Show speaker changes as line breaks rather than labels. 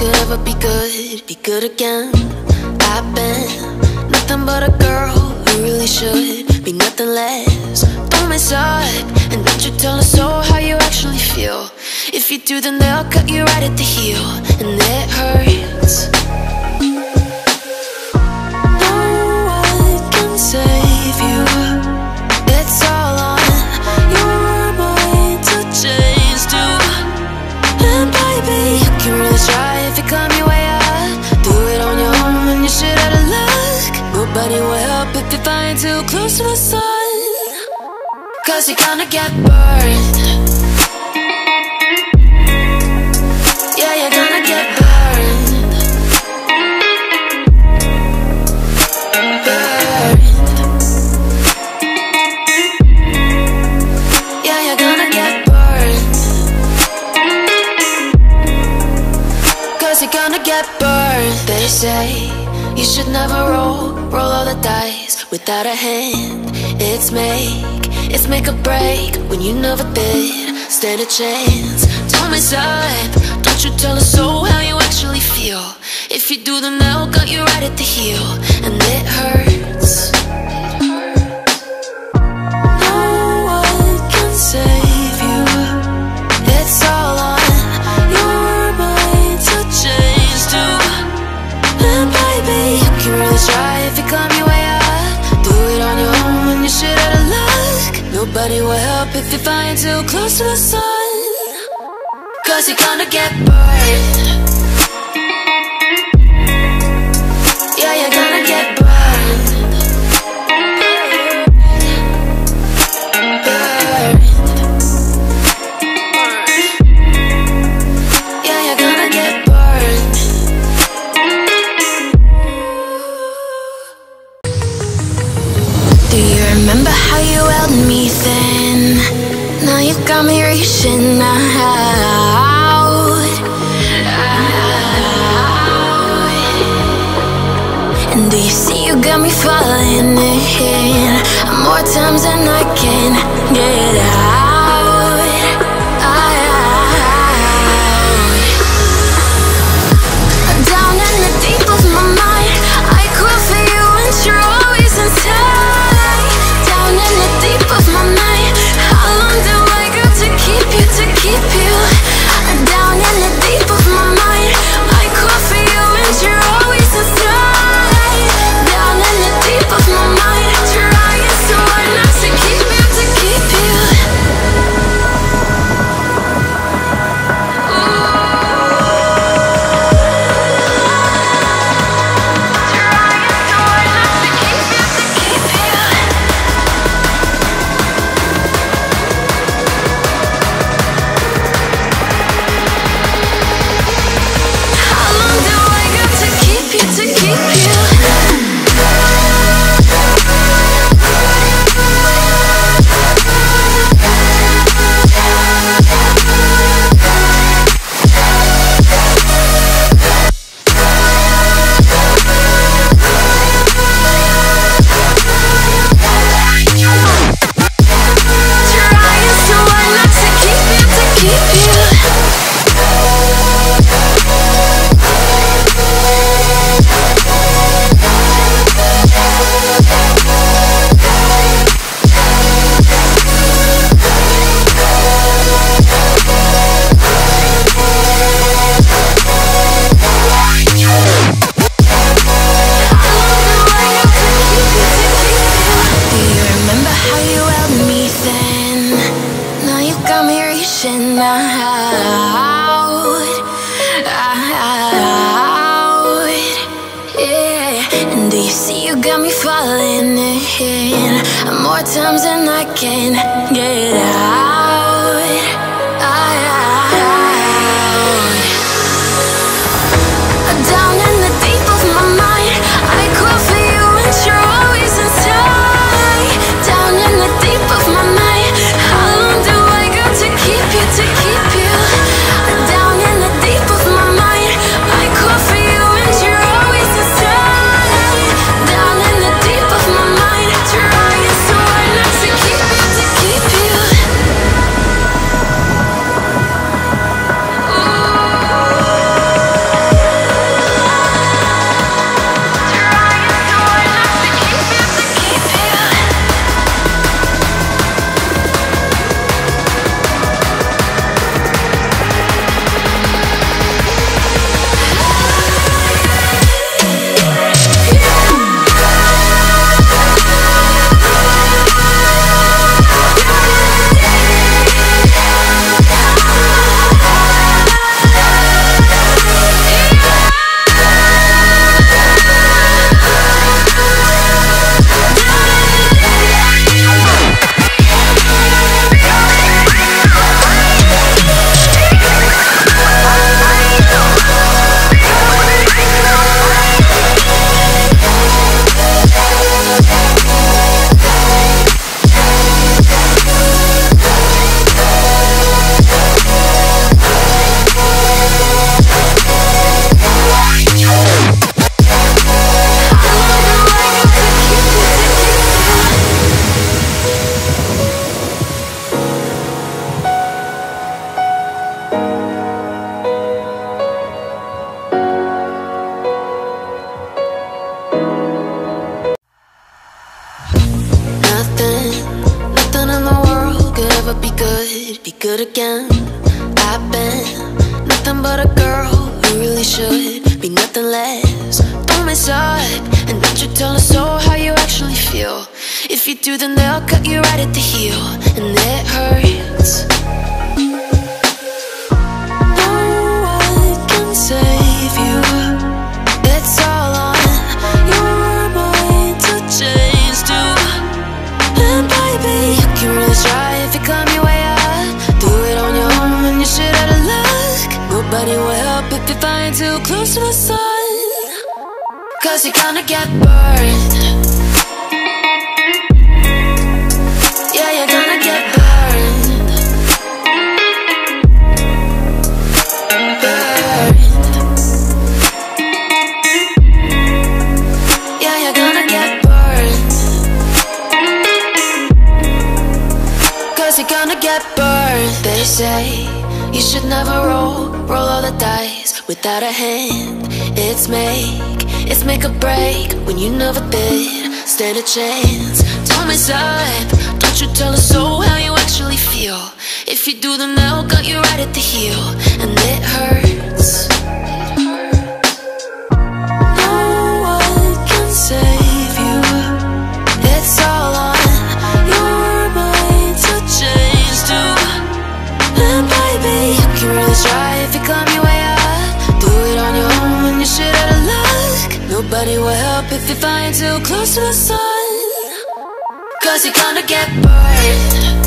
could ever be good again. I've been nothing but a girl who really should be nothing less. Don't mess up, and don't you tell us so how you actually feel. If you do, then they'll cut you right at the heel, and it hurts. No one can save you. It's all on your mind to change too. And baby, you can really try if you climb your way up. Do it on your own and you shit out of luck. Nobody will help if you're flying too close to the sun. 'Cause you're gonna get burned. Yeah, you're gonna get burned. Burned. Yeah, you're gonna get burned. 'Cause you're gonna get burned. They say you should never roll all the dice without a hand. It's make or break when you never did stand a chance. Don't mess up, don't you tell us so how you actually feel. If you do, then they'll cut you right at the heel, and it hurts. No one can save you. It's all on your mind to change too. And baby, you can really try if you climb your way up. Do it on your own when you shit out of luck. Nobody will help if you're flying too close to the sun. 'Cause you're gonna get burned. Yeah, you're gonna get burned. Burned. Yeah, you're gonna get burned. Do you remember how you held me then? Now you got me reaching out. And do you see you got me falling in more times than I can get out. Down in the deep of my mind, I call for you and you're always inside. Down in the deep of my mind, how long do I got to keep you, to keep you? Down in the deep of my mind, I call for you and you're always inside. Down in the deep of my mind, trying so hard not to keep you, to keep you. More times than I can get out. Down in the deep of my mind, I call for you and you're always inside. Down in the deep of my mind, how long do I got to keep you, to keep you? Down in the deep of my mind, I call for you and you're always inside. Down in the deep of my mind, trying so hard not to keep you, to keep you. could be good again. I've been nothing but a girl who really should be nothing less. Don't mess up, and don't you tell us so how you actually feel. If you do, then they'll cut you right at the heel, and it hurts. No one can save you. It's all on your mind to change too. And baby, you can really try if you climb your way up. Do it on your own and you shit out of luck. Nobody will help if you're flying too close to the sun. 'Cause you're gonna get burned. Yeah, you're gonna get burned. Burned. Yeah, you're gonna get burned. 'Cause you're gonna get burned. They say you should never roll all the dice without a hand. It's make or break when you never did stand a chance. Don't mess up, don't you tell us so how you actually feel. If you do, then they'll cut you right at the heel, and it hurts. No one can save you. It's all on your mind to change too. And baby, you can really try if you climb your way up. Do it on your own and you shit out of luck. Nobody will help if you're flying too close to the sun. 'Cause you're gonna get burned.